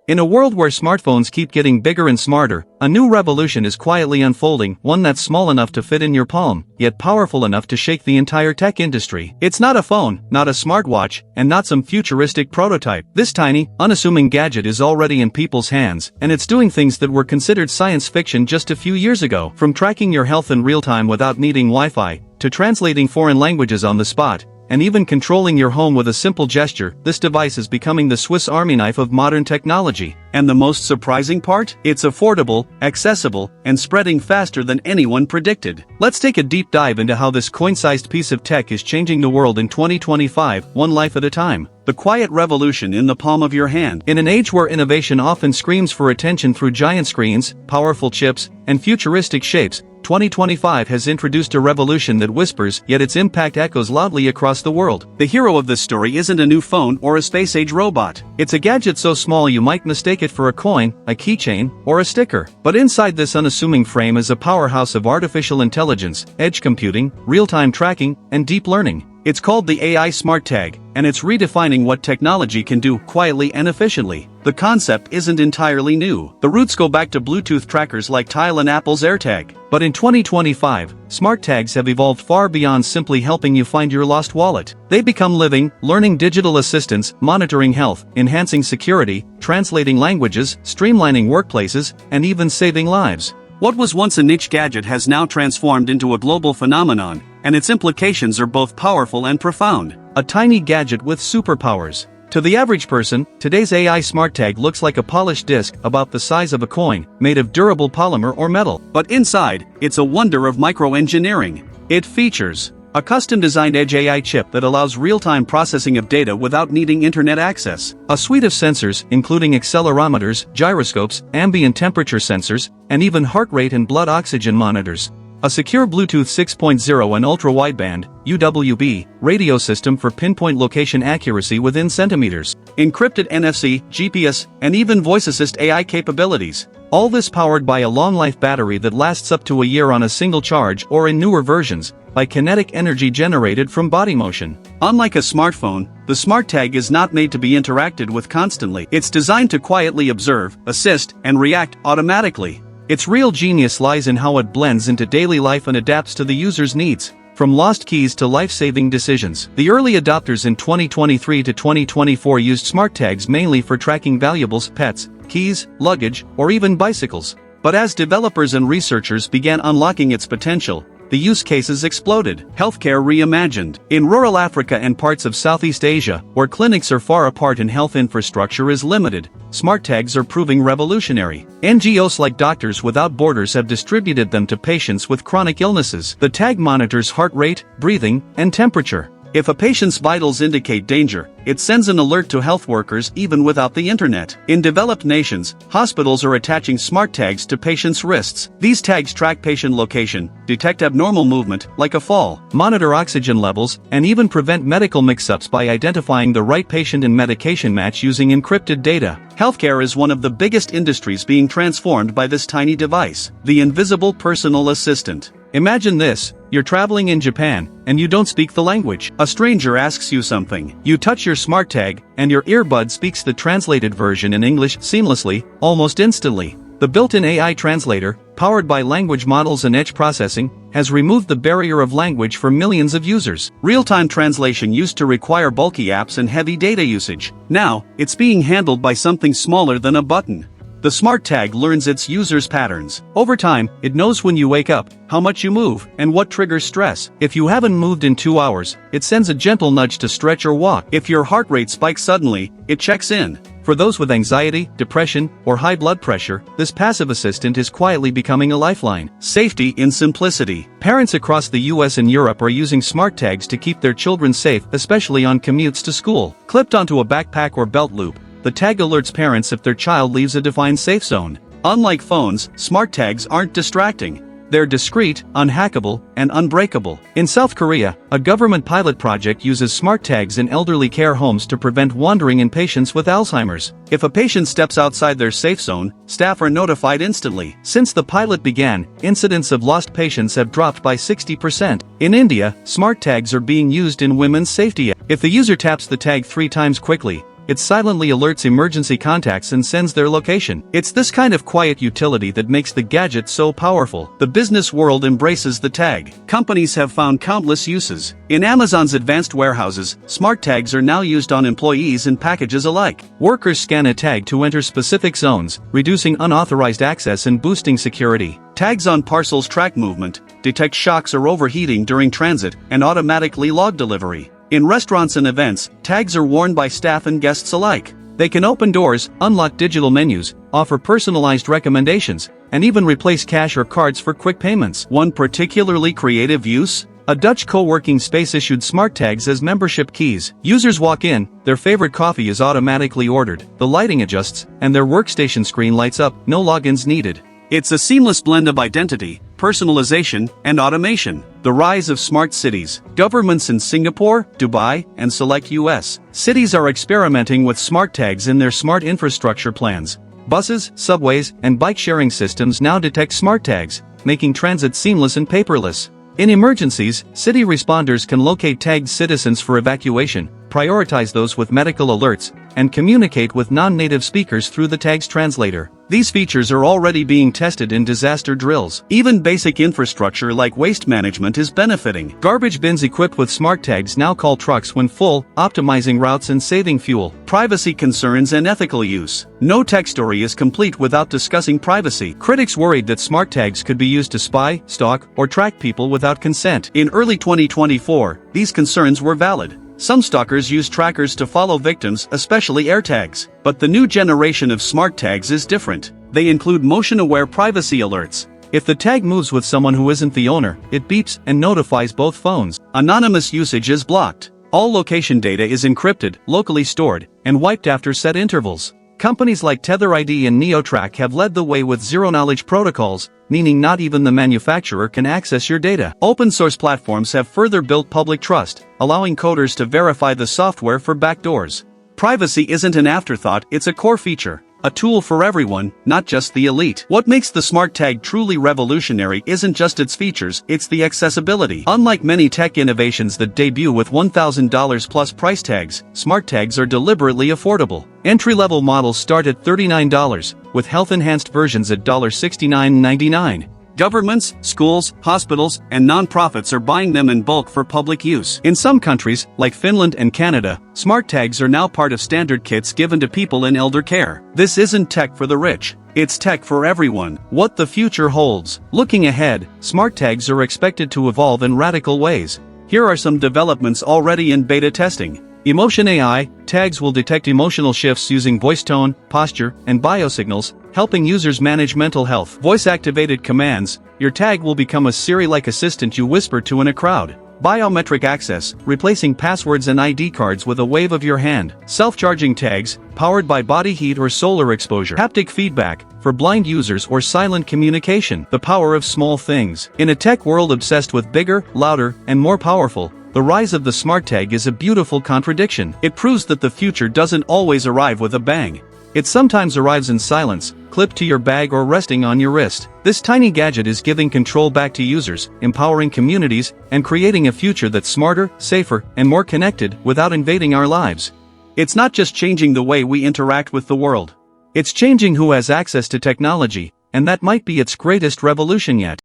In a world where smartphones keep getting bigger and smarter, a new revolution is quietly unfolding, one that's small enough to fit in your palm, yet powerful enough to shake the entire tech industry. It's not a phone, not a smartwatch, and not some futuristic prototype. This tiny, unassuming gadget is already in people's hands, and it's doing things that were considered science fiction just a few years ago. From tracking your health in real time without needing Wi-Fi, to translating foreign languages on the spot, and even controlling your home with a simple gesture, this device is becoming the Swiss Army knife of modern technology. And the most surprising part? It's affordable, accessible, and spreading faster than anyone predicted. Let's take a deep dive into how this coin-sized piece of tech is changing the world in 2025, one life at a time. The quiet revolution in the palm of your hand. In an age where innovation often screams for attention through giant screens, powerful chips, and futuristic shapes, 2025 has introduced a revolution that whispers, yet its impact echoes loudly across the world. The hero of this story isn't a new phone or a space-age robot. It's a gadget so small you might mistake it for a coin, a keychain, or a sticker. But inside this unassuming frame is a powerhouse of artificial intelligence, edge computing, real-time tracking, and deep learning. It's called the AI Smart Tag, and it's redefining what technology can do quietly and efficiently. The concept isn't entirely new. The roots go back to Bluetooth trackers like Tile and Apple's AirTag. But in 2025, smart tags have evolved far beyond simply helping you find your lost wallet. They become living, learning digital assistants, monitoring health, enhancing security, translating languages, streamlining workplaces, and even saving lives. What was once a niche gadget has now transformed into a global phenomenon, and its implications are both powerful and profound. A tiny gadget with superpowers. To the average person, today's AI Smart Tag looks like a polished disc about the size of a coin, made of durable polymer or metal. But inside, it's a wonder of microengineering. It features a custom-designed edge AI chip that allows real-time processing of data without needing internet access. A suite of sensors, including accelerometers, gyroscopes, ambient temperature sensors, and even heart rate and blood oxygen monitors. A secure Bluetooth 6.0 and ultra-wideband (UWB) radio system for pinpoint location accuracy within centimeters. Encrypted NFC, GPS, and even voice assist AI capabilities. All this powered by a long-life battery that lasts up to a year on a single charge or in newer versions, by kinetic energy generated from body motion. Unlike a smartphone, the Smart Tag is not made to be interacted with constantly. It's designed to quietly observe, assist, and react automatically. Its real genius lies in how it blends into daily life and adapts to the user's needs. From lost keys to life-saving decisions. The early adopters in 2023 to 2024 used smart tags mainly for tracking valuables, pets, keys, luggage, or even bicycles. But as developers and researchers began unlocking its potential, the use cases exploded. Healthcare reimagined. In rural Africa and parts of Southeast Asia, where clinics are far apart and health infrastructure is limited, smart tags are proving revolutionary. NGOs like Doctors Without Borders have distributed them to patients with chronic illnesses. The tag monitors heart rate, breathing, and temperature. If a patient's vitals indicate danger, it sends an alert to health workers even without the internet. In developed nations, hospitals are attaching smart tags to patients' wrists. These tags track patient location, detect abnormal movement, like a fall, monitor oxygen levels, and even prevent medical mix-ups by identifying the right patient and medication match using encrypted data. Healthcare is one of the biggest industries being transformed by this tiny device. The invisible personal assistant. Imagine this, you're traveling in Japan, and you don't speak the language. A stranger asks you something. You touch your smart tag, and your earbud speaks the translated version in English seamlessly, almost instantly. The built-in AI translator, powered by language models and edge processing, has removed the barrier of language for millions of users. Real-time translation used to require bulky apps and heavy data usage. Now, it's being handled by something smaller than a button. The Smart Tag learns its users' patterns. Over time, it knows when you wake up, how much you move, and what triggers stress. If you haven't moved in 2 hours, it sends a gentle nudge to stretch or walk. If your heart rate spikes suddenly, it checks in. For those with anxiety, depression, or high blood pressure, this passive assistant is quietly becoming a lifeline. Safety in simplicity. Parents across the US and Europe are using smart tags to keep their children safe, especially on commutes to school. Clipped onto a backpack or belt loop, the tag alerts parents if their child leaves a defined safe zone. Unlike phones, smart tags aren't distracting. They're discreet, unhackable, and unbreakable. In South Korea, a government pilot project uses smart tags in elderly care homes to prevent wandering in patients with Alzheimer's. If a patient steps outside their safe zone, staff are notified instantly. Since the pilot began, incidents of lost patients have dropped by 60%. In India, smart tags are being used in women's safety. If the user taps the tag 3 times quickly, it silently alerts emergency contacts and sends their location. It's this kind of quiet utility that makes the gadget so powerful. The business world embraces the tag. Companies have found countless uses. In Amazon's advanced warehouses, smart tags are now used on employees and packages alike. Workers scan a tag to enter specific zones, reducing unauthorized access and boosting security. Tags on parcels track movement, detect shocks or overheating during transit, and automatically log delivery. In restaurants and events, tags are worn by staff and guests alike. They can open doors, unlock digital menus, offer personalized recommendations, and even replace cash or cards for quick payments. One particularly creative use? A Dutch co-working space issued smart tags as membership keys. Users walk in, their favorite coffee is automatically ordered, the lighting adjusts, and their workstation screen lights up, no logins needed. It's a seamless blend of identity, personalization, and automation. The rise of smart cities. Governments in Singapore, Dubai, and select US cities are experimenting with smart tags in their smart infrastructure plans. Buses, subways, and bike-sharing systems now detect smart tags, making transit seamless and paperless. In emergencies, city responders can locate tagged citizens for evacuation, prioritize those with medical alerts, and communicate with non-native speakers through the tag's translator. These features are already being tested in disaster drills. Even basic infrastructure like waste management is benefiting. Garbage bins equipped with smart tags now call trucks when full, optimizing routes and saving fuel. Privacy concerns and ethical use. No tech story is complete without discussing privacy. Critics worried that smart tags could be used to spy, stalk, or track people without consent. In early 2024, these concerns were valid. Some stalkers use trackers to follow victims, especially AirTags. But the new generation of smart tags is different. They include motion-aware privacy alerts. If the tag moves with someone who isn't the owner, it beeps and notifies both phones. Anonymous usage is blocked. All location data is encrypted, locally stored, and wiped after set intervals. Companies like TetherID and NeoTrack have led the way with zero-knowledge protocols, meaning not even the manufacturer can access your data. Open-source platforms have further built public trust, allowing coders to verify the software for backdoors. Privacy isn't an afterthought, it's a core feature. A tool for everyone, not just the elite. What makes the smart tag truly revolutionary isn't just its features, it's the accessibility. Unlike many tech innovations that debut with $1,000 plus price tags, smart tags are deliberately affordable. Entry-level models start at $39, with health-enhanced versions at $69.99. Governments, schools, hospitals, and nonprofits are buying them in bulk for public use. In some countries, like Finland and Canada, smart tags are now part of standard kits given to people in elder care. This isn't tech for the rich. It's tech for everyone. What the future holds. Looking ahead, smart tags are expected to evolve in radical ways. Here are some developments already in beta testing. Emotion AI, tags will detect emotional shifts using voice tone, posture, and biosignals, helping users manage mental health. Voice-activated commands, your tag will become a Siri-like assistant you whisper to in a crowd. Biometric access, replacing passwords and ID cards with a wave of your hand. Self-charging tags, powered by body heat or solar exposure. Haptic feedback, for blind users or silent communication. The power of small things. In a tech world obsessed with bigger, louder, and more powerful, the rise of the smart tag is a beautiful contradiction. It proves that the future doesn't always arrive with a bang. It sometimes arrives in silence, clipped to your bag or resting on your wrist. This tiny gadget is giving control back to users, empowering communities, and creating a future that's smarter, safer, and more connected without invading our lives. It's not just changing the way we interact with the world. It's changing who has access to technology, and that might be its greatest revolution yet.